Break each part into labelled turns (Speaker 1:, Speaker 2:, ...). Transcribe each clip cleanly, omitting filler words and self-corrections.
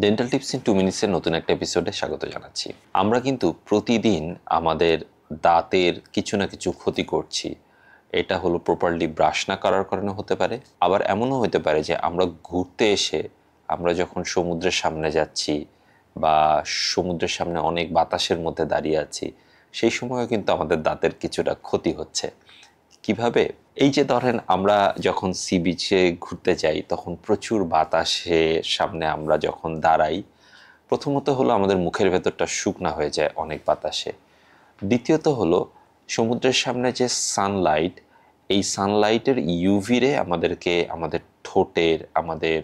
Speaker 1: Dental tips in 2 মিনিটসের নতুন একটা এপিসোডে স্বাগত জানাচ্ছি। আমরা কিন্তু প্রতিদিন আমাদের দাঁতের কিছু না কিছু ক্ষতি করছি। এটা হলো প্রপারলি ব্রাশ না করার কারণে হতে পারে। আবার এমনও হতে পারে যে আমরা ঘুরতে এসে আমরা যখন সমুদ্রের সামনে যাচ্ছি বা সমুদ্রের সামনে অনেক বাতাসের মধ্যে দাঁড়িয়ে আছি, সেই সময়ও কিন্তু আমাদের দাঁতের কিছুটা ক্ষতি হচ্ছে। কিভাবে? এই যে ধরেন আমরা যখন সি বিচে ঘুরতে যাই তখন প্রচুর বাতাসের সামনে আমরা যখন দাঁড়াই, প্রথমত হলো আমাদের মুখের ভেতরটা শুকনা হয়ে যায় অনেক বাতাসে। দ্বিতীয়ত হলো সমুদ্রের সামনে যে সানলাইট, এই সানলাইটের ইউভি রে আমাদেরকে আমাদের ঠোঁটের, আমাদের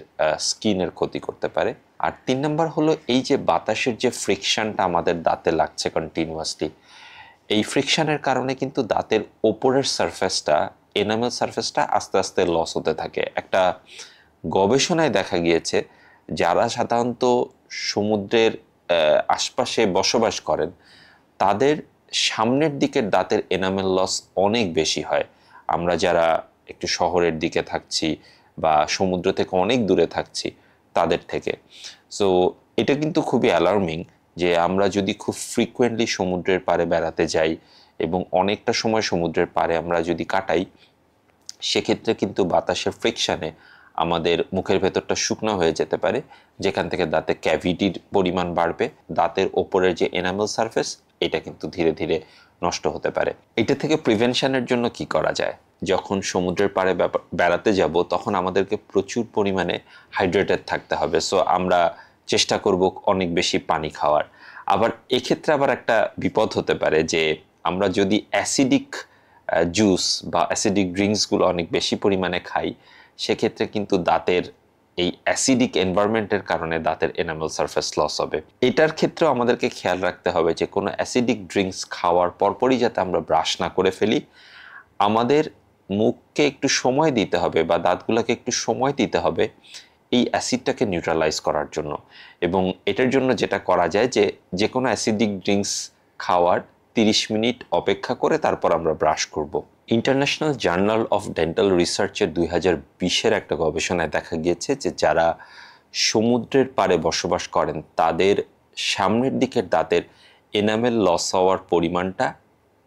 Speaker 1: স্কিনের ক্ষতি করতে পারে। আর ৩ নাম্বার হলো এই যে বাতাসের যে ফ্রিকশনটা আমাদের দাঁতে লাগছে কন্টিনিউয়াসলি, এই ফ্রিকশনের কারণে কিন্তু দাঁতের ওপরের সারফেসটা, এনামেল সারফেসটা আস্তে আস্তে লস হতে থাকে। একটা গবেষণায় দেখা গিয়েছে যারা সাধারণত সমুদ্রের আশপাশে বসবাস করেন তাদের সামনের দিকের দাঁতের এনামেল লস অনেক বেশি হয়। আমরা যারা একটু শহরের দিকে থাকছি বা সমুদ্র থেকে অনেক দূরে থাকছি তাদের থেকে। সো এটা কিন্তু খুবই অ্যালার্মিং যে আমরা যদি খুব ফ্রিকুয়েন্টলি সমুদ্রের পাড়ে বেড়াতে যাই এবং অনেকটা সময় সমুদ্রের পাড়ে আমরা যদি কাটাই, সেক্ষেত্রে কিন্তু বাতাসের ফ্রিকশানে আমাদের মুখের ভেতরটা শুকনো হয়ে যেতে পারে, যেখান থেকে দাঁতে ক্যাভিটির পরিমাণ বাড়বে, দাঁতের ওপরের যে এনামেল সারফেস এটা কিন্তু ধীরে ধীরে নষ্ট হতে পারে। এটা থেকে প্রিভেনশনের জন্য কি করা যায়? যখন সমুদ্রের পাড়ে বেড়াতে যাব তখন আমাদেরকে প্রচুর পরিমাণে হাইড্রেটেড থাকতে হবে। সো আমরা চেষ্টা করব অনেক বেশি পানি খাওয়ার। আবার এক্ষেত্রে আবার একটা বিপদ হতে পারে যে আমরা যদি অ্যাসিডিক জুস বা অ্যাসিডিক ড্রিঙ্কসগুলো অনেক বেশি পরিমাণে খাই, সেক্ষেত্রে কিন্তু দাঁতের এই অ্যাসিডিক এনভায়রনমেন্টের কারণে দাঁতের এনামেল সারফেস লস হবে। এটার ক্ষেত্রেও আমাদেরকে খেয়াল রাখতে হবে যে কোনো অ্যাসিডিক ড্রিঙ্কস খাওয়ার পরপরই যাতে আমরা ব্রাশ না করে ফেলি। আমাদের মুখকে একটু সময় দিতে হবে বা দাঁতগুলোকে একটু সময় দিতে হবে এই অ্যাসিডটাকে নিউট্রালাইজ করার জন্য। এবং এটার জন্য যেটা করা যায় যে যে কোনো অ্যাসিডিক ড্রিঙ্কস খাওয়ার 30 মিনিট অপেক্ষা করে তারপর আমরা ব্রাশ করব। ইন্টারন্যাশনাল জার্নাল অফ ডেন্টাল রিসার্চের 2020-এর একটা গবেষণায় দেখা গিয়েছে যে যারা সমুদ্রের পাড়ে বসবাস করেন তাদের সামনের দিকের দাঁতের এনামেল লস হওয়ার পরিমাণটা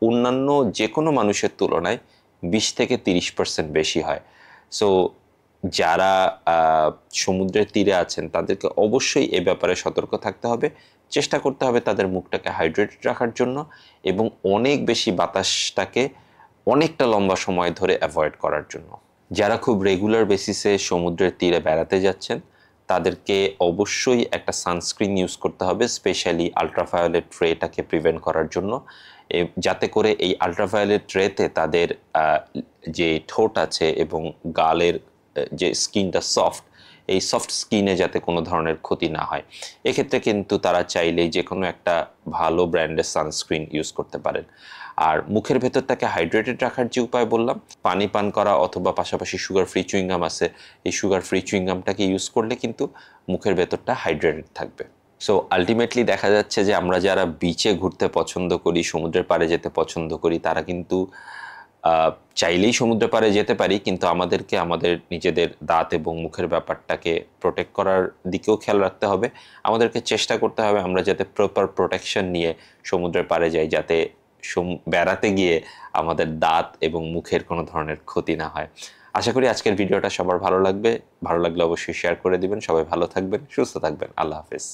Speaker 1: অন্যান্য যে কোনো মানুষের তুলনায় 20 থেকে 30% বেশি হয়। সো যারা সমুদ্রের তীরে আছেন তাদেরকে অবশ্যই এ ব্যাপারে সতর্ক থাকতে হবে। চেষ্টা করতে হবে তাদের মুখটাকে হাইড্রেটেড রাখার জন্য এবং অনেক বেশি বাতাসটাকে অনেকটা লম্বা সময় ধরে অ্যাভয়েড করার জন্য। যারা খুব রেগুলার বেসিসে সমুদ্রের তীরে বেড়াতে যাচ্ছেন তাদেরকে অবশ্যই একটা সানস্ক্রিন ইউজ করতে হবে, স্পেশালি আলট্রাভায়োলেট রেটাকে প্রিভেন্ট করার জন্য, যাতে করে এই আলট্রাভায়োলেট রেতে তাদের যে ঠোঁট আছে এবং গালের যে স্কিনটা সফট, এই সফট স্কিনে যাতে কোনো ধরনের ক্ষতি না হয়। এক্ষেত্রে কিন্তু তারা চাইলেই যে কোনো একটা ভালো ব্র্যান্ডের সানস্ক্রিন ইউজ করতে পারেন। আর মুখের ভেতরটাকে হাইড্রেটেড রাখার যে উপায় বললাম, পানি পান করা অথবা পাশাপাশি সুগার ফ্রি চুইংগাম আছে, এই সুগার ফ্রি চুইংগামটাকে ইউজ করলে কিন্তু মুখের ভেতরটা হাইড্রেটেড থাকবে। সো আলটিমেটলি দেখা যাচ্ছে যে আমরা যারা বিচে ঘুরতে পছন্দ করি, সমুদ্রের পাড়ে যেতে পছন্দ করি, তারা কিন্তু চাইলেই সমুদ্র পাড়ে যেতে পারি, কিন্তু আমাদেরকে আমাদের নিজেদের দাঁত এবং মুখের ব্যাপারটাকে প্রোটেক্ট করার দিকেও খেয়াল রাখতে হবে। আমাদেরকে চেষ্টা করতে হবে আমরা যাতে প্রপার প্রোটেকশন নিয়ে সমুদ্রের পাড়ে যাই, যাতে বেড়াতে গিয়ে আমাদের দাঁত এবং মুখের কোনো ধরনের ক্ষতি না হয়। আশা করি আজকের ভিডিওটা সবার ভালো লাগবে। ভালো লাগলে অবশ্যই শেয়ার করে দিবেন। সবাই ভালো থাকবেন, সুস্থ থাকবেন। আল্লাহ হাফেজ।